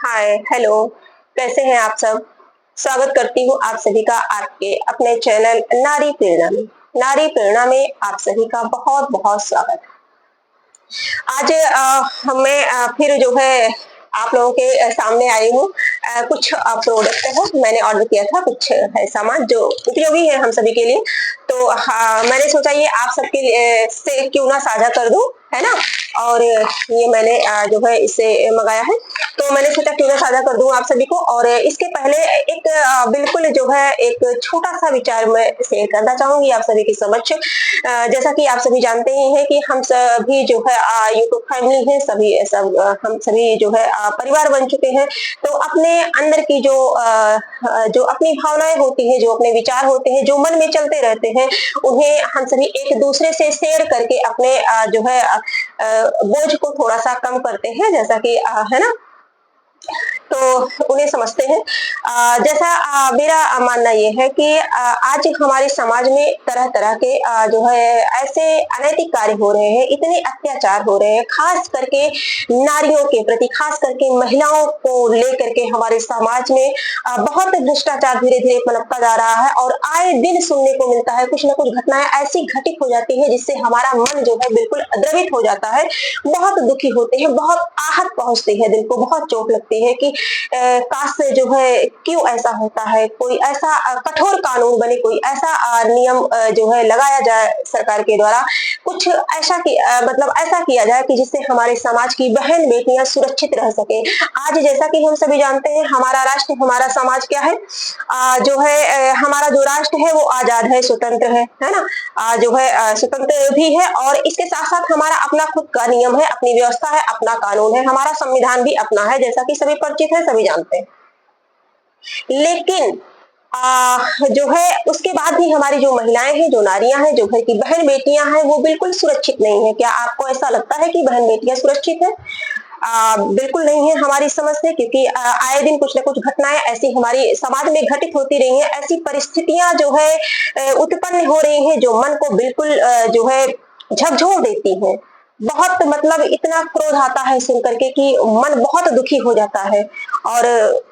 हाय, hello, कैसे हैं आप सब? स्वागत करती हूँ आप सभी का आपके अपने चैनल नारी प्रेरणा में। नारी प्रेरणा में आप सभी का बहुत-बहुत स्वागत। आज मैं फिर जो है आप लोगों के सामने आई हूँ। कुछ प्रोडक्ट है मैंने ऑर्डर किया था, कुछ है सामान जो उपयोगी है हम सभी के लिए। तो हाँ, मैंने सोचा ये आप सबके लिए से क्यों ना साझा कर दूँ, है ना? और ये मैंने जो है इसे मँगाया है, तो मैंने सोचा क्यों ना साझा कर दूँ आप सभी को। और इसके पहले एक बिल्कुल जो है एक छोटा-सा विचार मैं शेयर करना चाहूँगी आप सभी के समक्ष। जैसा कि आप सभी जानते ही हैं कि हम सभी जो है यूट्यूब फैमिली है, सभी सब हम सभी जो है परिवार बन चुके हैं। तो अपने अंदर की जो अपनी भावनाएँ होती हैं, जो अपने विचार होते हैं, जो मन में चलते रहते हैं, उन्हें हम सभी एक-दूसरे से शेयर करके अपने जो है बोझ को थोड़ा-सा कम करते हैं, जैसा कि है ना? तो उन्हें समझते हैं। जैसा मेरा मानना ये है कि आज हमारे समाज में तरह-तरह के जो है ऐसे अनैतिक कार्य हो रहे हैं, इतने अत्याचार हो रहे हैं, खास करके नारियों के प्रति, खास करके महिलाओं को लेकर के हमारे समाज में बहुत भ्रष्टाचार धीरे-धीरे पनपता जा रहा है और आए दिन सुनने को मिलता है, कुछ न कुछ घटनाएँ ऐसी घटित हो जाती हैं जिससे हमारा मन जो है बिल्कुल द्रवित हो जाता है, बहुत दुखी होते हैं, बहुत आहत पहुँचती है दिल को, बहुत चोट लगती है कि काश से जो है क्यों ऐसा होता है, कोई ऐसा कठोर कानून बने, कोई ऐसा नियम जो है लगाया जाए सरकार के द्वारा, कुछ ऐसा कि मतलब ऐसा किया जाए कि जिससे हमारे समाज की बहन-बेटियाँ सुरक्षित रह सकें। आज जैसा कि हम सभी जानते हैं हमारा राष्ट्र, हमारा समाज क्या है? जो है हमारा जो राष्ट्र है वो आज़ाद है, स्वतंत्र है ना? जो है स्वतंत्र भी है और इसके साथ-साथ हमारा अपना खुद का नियम है, अपनी व्यवस्था है, अपना कानून है, हमारा संविधान भी अपना है, जैसा कि सभी परिचित हैं, सभी जानते हैं। लेकिन जो है उसके बाद भी हमारी जो महिलाएँ हैं, जो नारियाँ हैं, जो घर की बहन-बेटियाँ हैं, वो बिल्कुल सुरक्षित नहीं है। क्या आपको ऐसा लगता है कि बहन-बेटियाँ सुरक्षित हैं? बिल्कुल नहीं है हमारी समझ से क्योंकि आए दिन कुछ न कुछ घटनाएँ ऐसी हमारी समाज में घटित होती रही हैं, ऐसी परिस्थितियाँ जो है उत्पन्न हो रही हैं, जो मन को बिल्कुल जो है झकझोर देती हैं। बहुत मतलब इतना क्रोध आता है सुन कर के कि मन बहुत दुखी हो जाता है और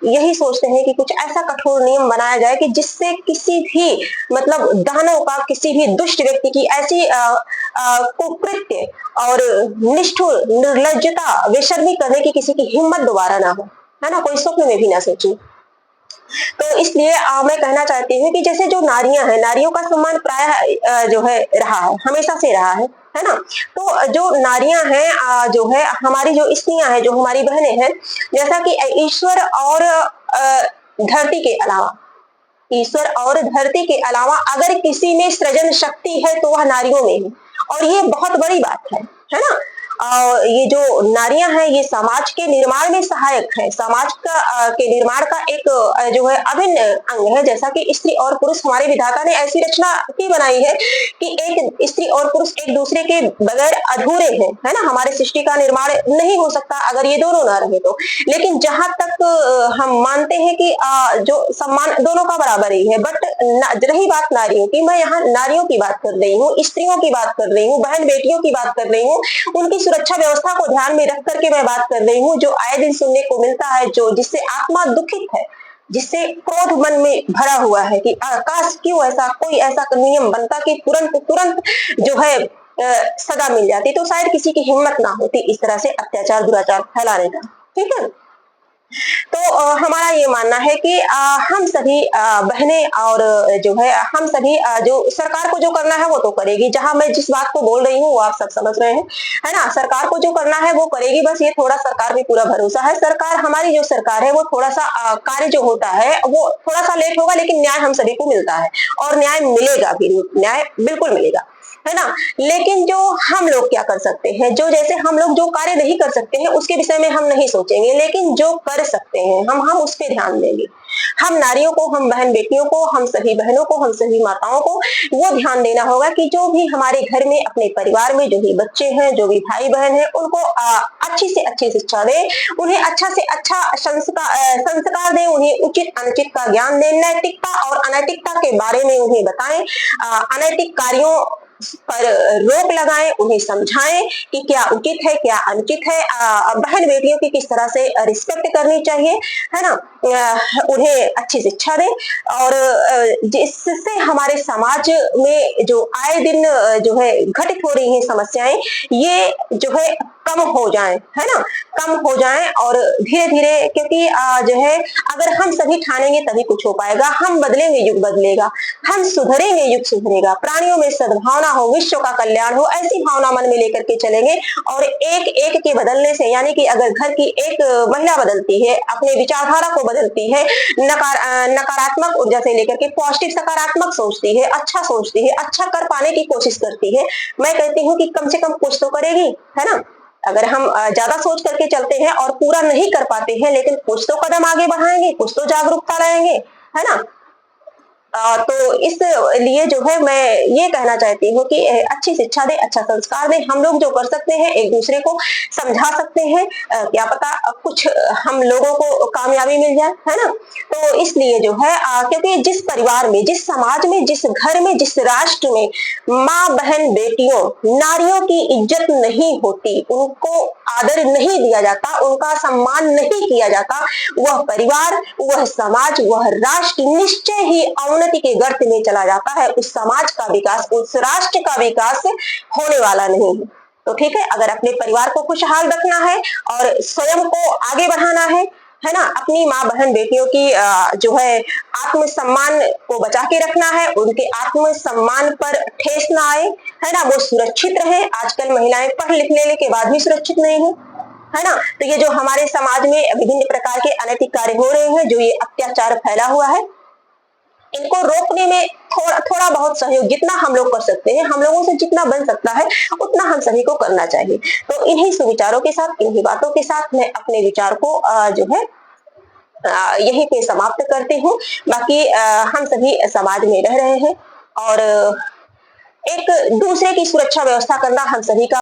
यही सोचते हैं कि कुछ ऐसा कठोर नियम बनाया जाए कि जिससे किसी भी मतलब दानव का, किसी भी दुष्ट व्यक्ति की ऐसी कुकृत्य और निष्ठुर, निर्लज्जता, बेशर्मी करने की किसी की हिम्मत दोबारा ना हो, है ना? कोई स्वप्न में भी ना सोचे। तो इसलिए मैं कहना चाहती हूँ कि जैसे जो नारियाँ हैं, नारियों का सम्मान प्रायः जो है रहा है, हमेशा से रहा है ना? तो जो नारियाँ हैं जो है हमारी जो स्त्रियाँ हैं, जो हमारी बहनें हैं, जैसा कि ईश्वर और धरती के अलावा ईश्वर और धरती के अलावा अगर किसी में सृजन शक्ति है तो वह नारियों में है और ये बहुत बड़ी बात है ना? ये जो नारियां हैं ये समाज के निर्माण में सहायक है, समाज का के निर्माण का एक जो है अभिन्न अंग है जैसा कि स्त्री और पुरुष हमारे विधाता ने ऐसी रचना की बनाई है कि एक स्त्री और पुरुष एक दूसरे के बगैर अधूरे हैं, है ना? हमारे सृष्टि का निर्माण नहीं हो सकता अगर ये दोनों ना रहे तो। लेकिन जहाँ तक हम मानते हैं कि जो सम्मान दोनों का बराबर ही है बट रही बात नारियों की, मैं यहाँ नारियों की बात कर रही हूँ, स्त्रियों की बात कर रही हूँ, बहन बेटियों की बात कर रही हूँ, उनकी सुरक्षा व्यवस्था को ध्यान में रख करके मैं बात कर रही हूँ, जो आए दिन सुनने को मिलता है, जो जिससे आत्मा दुखित है, जिससे क्रोध मन में भरा हुआ है कि काश क्यों ऐसा कोई ऐसा नियम बनता कि तुरंत तुरंत जो है सजा मिल जाती, तो शायद किसी की हिम्मत ना होती इस तरह से अत्याचार दुराचार फैलाने का। ठीक है? तो हमारा ये मानना है कि हम सभी बहनें और जो है हम सभी जो सरकार को जो करना है वो तो करेगी। जहाँ मैं जिस बात को बोल रही हूँ वो आप सब समझ रहे हैं, है ना? सरकार को जो करना है वो करेगी, बस ये थोड़ा सरकार पे पूरा भरोसा है। सरकार हमारी जो सरकार है वो थोड़ा-सा कार्य जो होता है वो थोड़ा-सा लेट होगा लेकिन न्याय हम सभी को मिलता है और न्याय मिलेगा भी, न्याय बिल्कुल मिलेगा। है ना? लेकिन जो हम लोग क्या कर सकते हैं, जो जैसे हम लोग जो कार्य नहीं कर सकते हैं, उसके विषय में हम नहीं सोचेंगे, लेकिन जो कर सकते हैं, हम उस पे ध्यान देंगे। हम नारियों को, हम बहन-बेटियों को, हम सभी बहनों को, हम सभी माताओं को वो ध्यान देना होगा कि जो भी हमारे घर में, अपने परिवार में जो भी बच्चे हैं, जो भी भाई-बहन हैं, उनको अच्छी से अच्छी शिक्षा दें, उन्हें अच्छा से अच्छा संस्कार दें, उन्हें उचित-अनुचित का ज्ञान दें, नैतिकता और अनैतिकता के बारे में उन्हें बताएँ। अनैतिक कार्यों पर रोक लगाएं, उन्हें समझाएं कि क्या उचित है क्या अनुचित है, बहन बेटियों की किस तरह से रिस्पेक्ट करनी चाहिए, है ना। उन्हें अच्छी शिक्षा दें और जिससे हमारे समाज में जो आए दिन जो है घटित हो रही हैं समस्याएं, ये जो है कम हो जाएं, है ना, कम हो जाएं और धीरे धीरे, क्योंकि जो है अगर हम सभी ठानेंगे तभी कुछ हो पाएगा। हम बदलेंगे युग बदलेगा, हम सुधरेंगे युग सुधरेगा, प्राणियों में सद्भावना हो, विश्व का कल्याण हो, ऐसी भावना मन में लेकर के चलेंगे और एक एक के बदलने से, यानी कि अगर घर की एक महिला बदलती है, अपने विचारधारा को बदलती है, नकारात्मक ऊर्जा से लेकर के पॉजिटिव सकारात्मक सोचती है, अच्छा सोचती है, अच्छा कर पाने की कोशिश करती है, मैं कहती हूँ कि कम से कम कुछ तो करेगी, है ना। अगर हम ज्यादा सोच करके चलते हैं और पूरा नहीं कर पाते हैं, लेकिन कुछ तो कदम आगे बढ़ाएंगे, कुछ तो जागरूकता लाएंगे, है ना। तो इस लिए जो है मैं ये कहना चाहती हूँ कि अच्छी शिक्षा दें, अच्छा संस्कार दें। हम लोग जो कर सकते हैं एक दूसरे को समझा सकते हैं, क्या पता कुछ हम लोगों को कामयाबी मिल जाए, है ना। तो इसलिए जो है क्योंकि जिस परिवार में, जिस समाज में, जिस घर में, जिस राष्ट्र में माँ बहन बेटियों नारियों की इज्जत नहीं होती, उनको आदर नहीं दिया जाता, उनका सम्मान नहीं किया जाता, वह परिवार, वह समाज, वह राष्ट्र निश्चय ही अवनति के गर्त में चला जाता है। उस समाज का विकास, उस राष्ट्र का विकास होने वाला नहीं है। तो ठीक है, अगर अपने परिवार को खुशहाल रखना है और स्वयं को आगे बढ़ाना है ना, अपनी माँ बहन बेटियों की जो है आत्मसम्मान को बचा के रखना है, उनके आत्मसम्मान पर ठेस ना आए, है ना, वो सुरक्षित रहे। आजकल महिलाएं पढ़ लिख लेने के बाद भी सुरक्षित नहीं है ना। तो ये जो हमारे समाज में विभिन्न प्रकार के अनैतिक कार्य हो रहे हैं, जो ये अत्याचार फैला हुआ है, इनको रोकने में थोड़ा बहुत सहयोग जितना हम लोग कर सकते हैं, हम लोगों से जितना बन सकता है उतना हम सभी को करना चाहिए। तो इन्हीं सुविचारों के साथ, इन्हीं बातों के साथ मैं अपने विचार को जो है यहीं पे समाप्त करती हूँ। बाकी हम सभी समाज में रह रहे हैं और एक दूसरे की सुरक्षा व्यवस्था करना हम सभी का